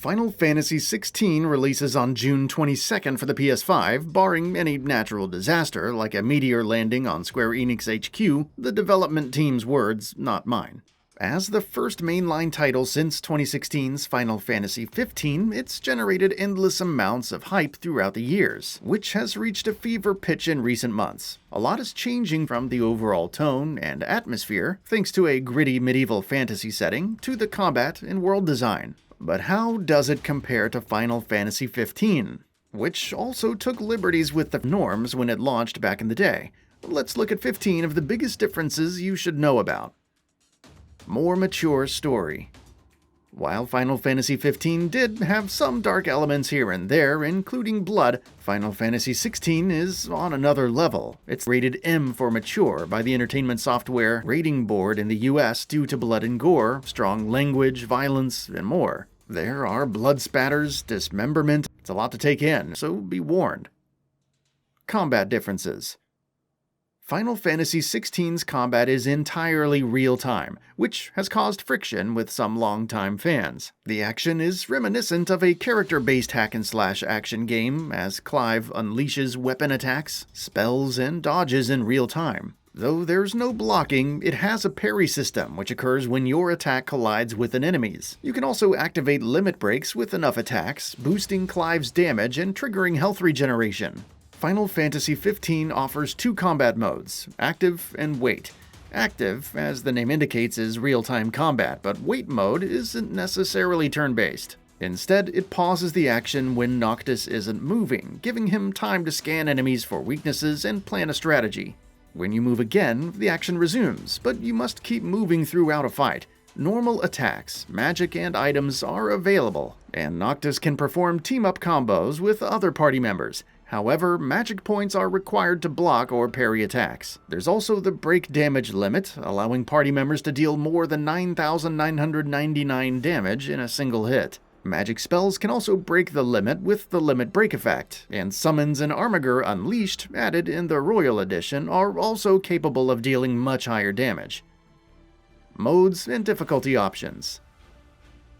Final Fantasy XVI releases on June 22nd for the PS5, barring any natural disaster like a meteor landing on Square Enix HQ, the development team's words, not mine. As the first mainline title since 2016's Final Fantasy XV, it's generated endless amounts of hype throughout the years, which has reached a fever pitch in recent months. A lot is changing from the overall tone and atmosphere, thanks to a gritty medieval fantasy setting, to the combat and world design. But how does it compare to Final Fantasy XV, which also took liberties with the norms when it launched back in the day? Let's look at 15 of the biggest differences you should know about. More mature story. While Final Fantasy XV did have some dark elements here and there, including blood, Final Fantasy XVI is on another level. It's rated M for mature by the Entertainment Software Rating Board in the US due to blood and gore, strong language, violence, and more. There are blood spatters, dismemberment. It's a lot to take in, so be warned. Combat differences. Final Fantasy XVI's combat is entirely real-time, which has caused friction with some longtime fans. The action is reminiscent of a character-based hack-and-slash action game, as Clive unleashes weapon attacks, spells, and dodges in real time. Though there's no blocking, it has a parry system, which occurs when your attack collides with an enemy's. You can also activate limit breaks with enough attacks, boosting Clive's damage and triggering health regeneration. Final Fantasy XV offers two combat modes, Active and Wait. Active, as the name indicates, is real-time combat, but Wait mode isn't necessarily turn-based. Instead, it pauses the action when Noctis isn't moving, giving him time to scan enemies for weaknesses and plan a strategy. When you move again, the action resumes, but you must keep moving throughout a fight. Normal attacks, magic, and items are available, and Noctis can perform team-up combos with other party members. However, magic points are required to block or parry attacks. There's also the break damage limit, allowing party members to deal more than 9,999 damage in a single hit. Magic spells can also break the limit with the limit break effect, and summons and Armiger Unleashed, added in the Royal Edition, are also capable of dealing much higher damage. Modes and difficulty options.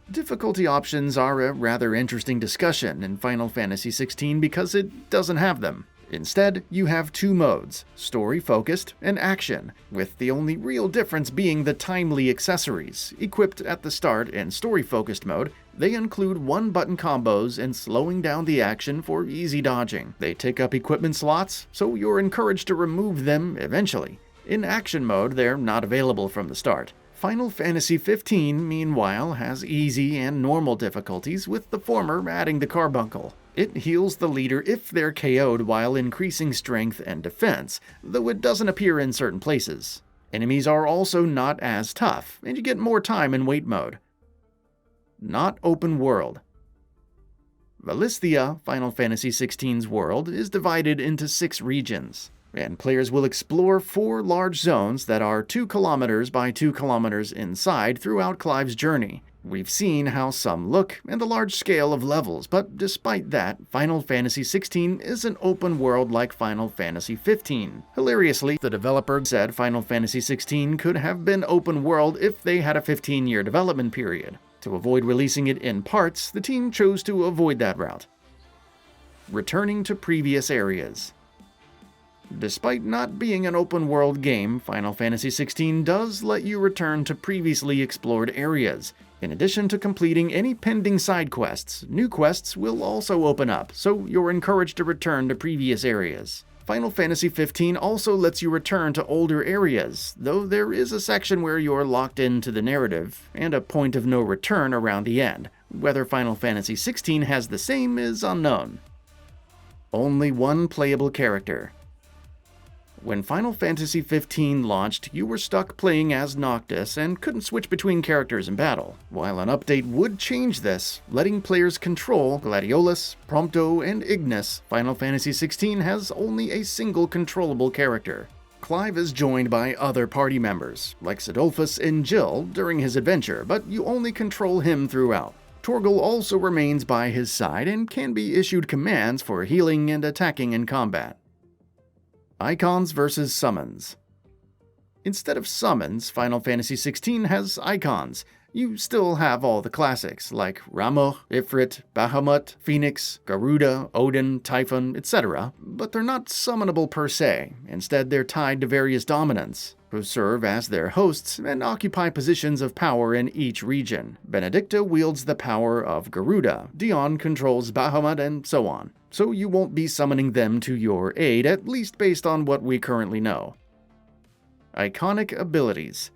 Difficulty options are a rather interesting discussion in Final Fantasy XVI because it doesn't have them. Instead, you have two modes, story-focused and action, with the only real difference being the timely accessories. Equipped at the start in story-focused mode, they include one-button combos and slowing down the action for easy dodging. They take up equipment slots, so you're encouraged to remove them eventually. In action mode, they're not available from the start. Final Fantasy XV, meanwhile, has easy and normal difficulties, with the former adding the carbuncle. It heals the leader if they're KO'd while increasing strength and defense, though it doesn't appear in certain places. Enemies are also not as tough, and you get more time in wait mode. Not open world. Valisthea, Final Fantasy XVI's world, is divided into 6 regions, and players will explore 4 large zones that are 2 kilometers by 2 kilometers inside throughout Clive's journey. We've seen how some look and the large scale of levels, but despite that, Final Fantasy XVI isn't open world like Final Fantasy XV. Hilariously, the developer said Final Fantasy XVI could have been open world if they had a 15-year development period. To avoid releasing it in parts, the team chose to avoid that route. Returning to previous areas. Despite not being an open-world game, Final Fantasy XVI does let you return to previously explored areas. In addition to completing any pending side quests, new quests will also open up, so you're encouraged to return to previous areas. Final Fantasy XV also lets you return to older areas, though there is a section where you're locked into the narrative, and a point of no return around the end. Whether Final Fantasy XVI has the same is unknown. Only one playable character. When Final Fantasy XV launched, you were stuck playing as Noctis and couldn't switch between characters in battle. While an update would change this, letting players control Gladiolus, Prompto, and Ignis, Final Fantasy XVI has only a single controllable character. Clive is joined by other party members, like Sidolphus and Jill, during his adventure, but you only control him throughout. Torgal also remains by his side and can be issued commands for healing and attacking in combat. Icons versus summons. Instead of summons, Final Fantasy XVI has icons. You still have all the classics like Ramuh, Ifrit, Bahamut, Phoenix, Garuda, Odin, Typhon, etc., but they're not summonable per se. Instead, they're tied to various dominants, who serve as their hosts and occupy positions of power in each region. Benedicta wields the power of Garuda, Dion controls Bahamut, and so on. So you won't be summoning them to your aid, at least based on what we currently know. Iconic abilities.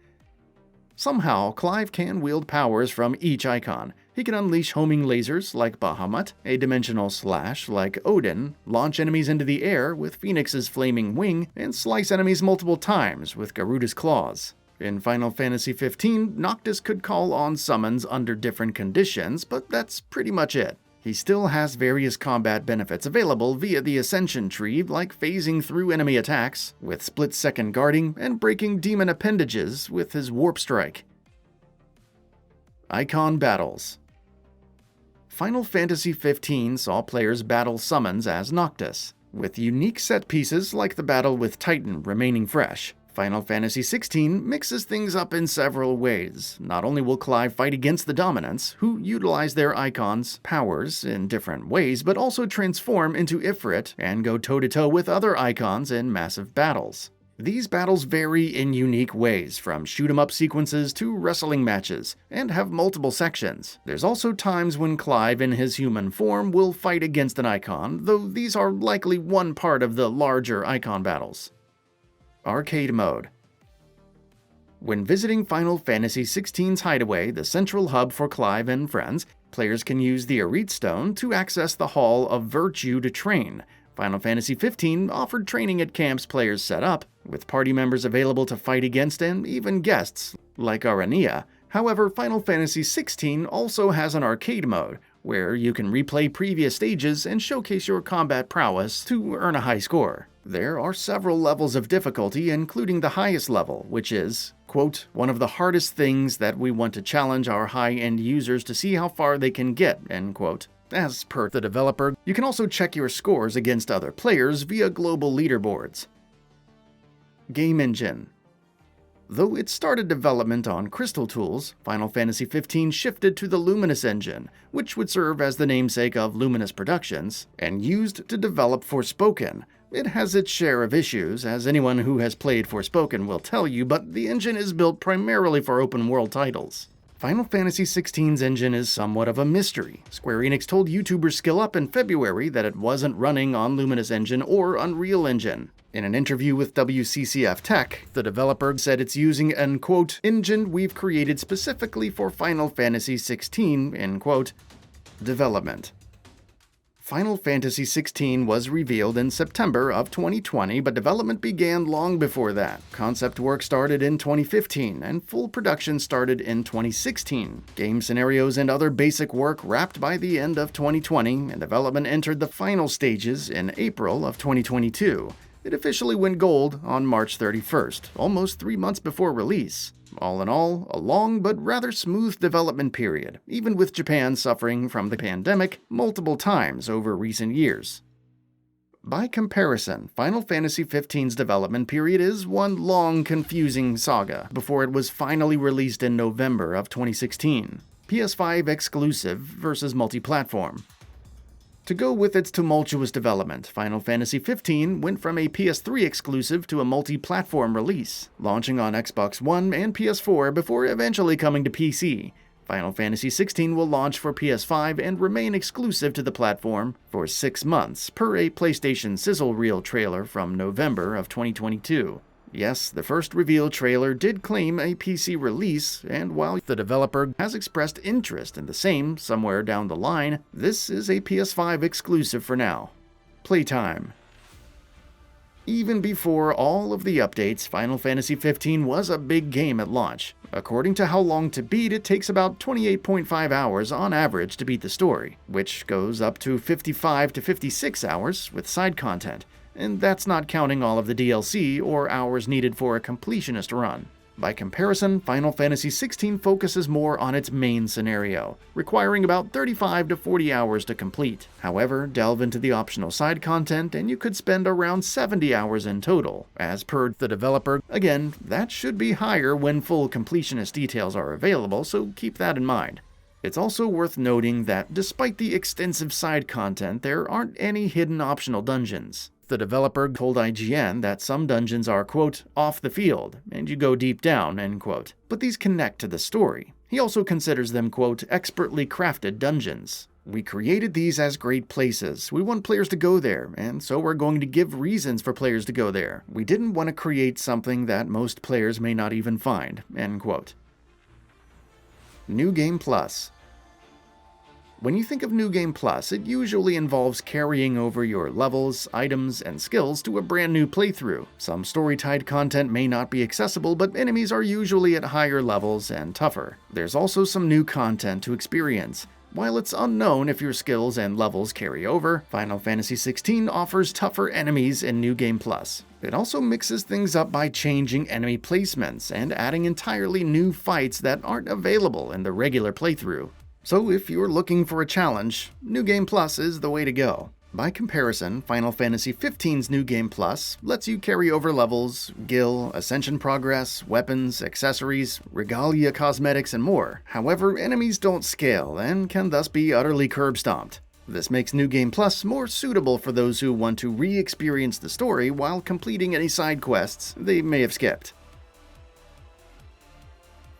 Somehow, Clive can wield powers from each icon. He can unleash homing lasers like Bahamut, a dimensional slash like Odin, launch enemies into the air with Phoenix's flaming wing, and slice enemies multiple times with Garuda's claws. In Final Fantasy XV, Noctis could call on summons under different conditions, but that's pretty much it. He still has various combat benefits available via the Ascension tree, like phasing through enemy attacks, with split-second guarding, and breaking demon appendages with his Warp Strike. Icon Battles. Final Fantasy XV saw players battle summons as Noctis, with unique set pieces like the battle with Titan remaining fresh. Final Fantasy XVI mixes things up in several ways. Not only will Clive fight against the Dominants, who utilize their icons' powers in different ways, but also transform into Ifrit and go toe-to-toe with other icons in massive battles. These battles vary in unique ways, from shoot-'em-up sequences to wrestling matches, and have multiple sections. There's also times when Clive in his human form will fight against an icon, though these are likely one part of the larger icon battles. Arcade Mode. When visiting Final Fantasy XVI's Hideaway, the central hub for Clive and friends, players can use the Arete Stone to access the Hall of Virtue to train. Final Fantasy XV offered training at camps players set up, with party members available to fight against and even guests, like Arania. However, Final Fantasy XVI also has an arcade mode, where you can replay previous stages and showcase your combat prowess to earn a high score. There are several levels of difficulty, including the highest level, which is, quote, one of the hardest things that we want to challenge our high-end users to see how far they can get, end quote. As per the developer, you can also check your scores against other players via global leaderboards. Game Engine. Though it started development on Crystal Tools, Final Fantasy XV shifted to the Luminous engine, which would serve as the namesake of Luminous Productions, and used to develop Forspoken. It has its share of issues, as anyone who has played Forspoken will tell you, but the engine is built primarily for open-world titles. Final Fantasy XV's engine is somewhat of a mystery. Square Enix told YouTuber Skill Up in February that it wasn't running on Luminous Engine or Unreal Engine. In an interview with WCCF Tech, the developer said it's using an, quote, engine we've created specifically for Final Fantasy XVI, end quote, development. Final Fantasy XVI was revealed in September of 2020, but development began long before that. Concept work started in 2015, and full production started in 2016. Game scenarios and other basic work wrapped by the end of 2020, and development entered the final stages in April of 2022. It officially went gold on March 31st, almost 3 months before release. All in all, a long but rather smooth development period, even with Japan suffering from the pandemic multiple times over recent years. By comparison, Final Fantasy XV's development period is one long, confusing saga before it was finally released in November of 2016. PS5 Exclusive versus multi-platform. To go with its tumultuous development, Final Fantasy XV went from a PS3 exclusive to a multi-platform release, launching on Xbox One and PS4 before eventually coming to PC. Final Fantasy XVI will launch for PS5 and remain exclusive to the platform for 6 months, per a PlayStation sizzle reel trailer from November of 2022. Yes, the first reveal trailer did claim a PC release, and while the developer has expressed interest in the same somewhere down the line, this is a PS5 exclusive for now. Playtime. Even before all of the updates, Final Fantasy XV was a big game at launch. According to How Long to Beat, it takes about 28.5 hours on average to beat the story, which goes up to 55 to 56 hours with side content. And that's not counting all of the DLC or hours needed for a completionist run. By comparison, Final Fantasy XVI focuses more on its main scenario, requiring about 35 to 40 hours to complete. However, delve into the optional side content and you could spend around 70 hours in total. As per the developer, again, that should be higher when full completionist details are available, so keep that in mind. It's also worth noting that despite the extensive side content, there aren't any hidden optional dungeons. The developer told IGN that some dungeons are, quote, off the field, and you go deep down, end quote. But these connect to the story. He also considers them, quote, expertly crafted dungeons. We created these as great places. We want players to go there, and so we're going to give reasons for players to go there. We didn't want to create something that most players may not even find, end quote. New Game Plus. When you think of New Game Plus, it usually involves carrying over your levels, items, and skills to a brand new playthrough. Some story-tied content may not be accessible, but enemies are usually at higher levels and tougher. There's also some new content to experience. While it's unknown if your skills and levels carry over, Final Fantasy XVI offers tougher enemies in New Game Plus. It also mixes things up by changing enemy placements and adding entirely new fights that aren't available in the regular playthrough. So if you're looking for a challenge, New Game Plus is the way to go. By comparison, Final Fantasy XV's New Game Plus lets you carry over levels, gil, ascension progress, weapons, accessories, regalia cosmetics, and more. However, enemies don't scale and can thus be utterly curb-stomped. This makes New Game Plus more suitable for those who want to re-experience the story while completing any side quests they may have skipped.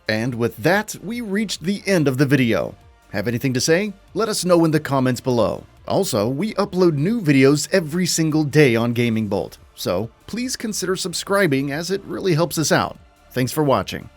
And with that, we reached the end of the video. Have anything to say? Let us know in the comments below. Also, we upload new videos every single day on Gaming Bolt, so please consider subscribing as it really helps us out. Thanks for watching.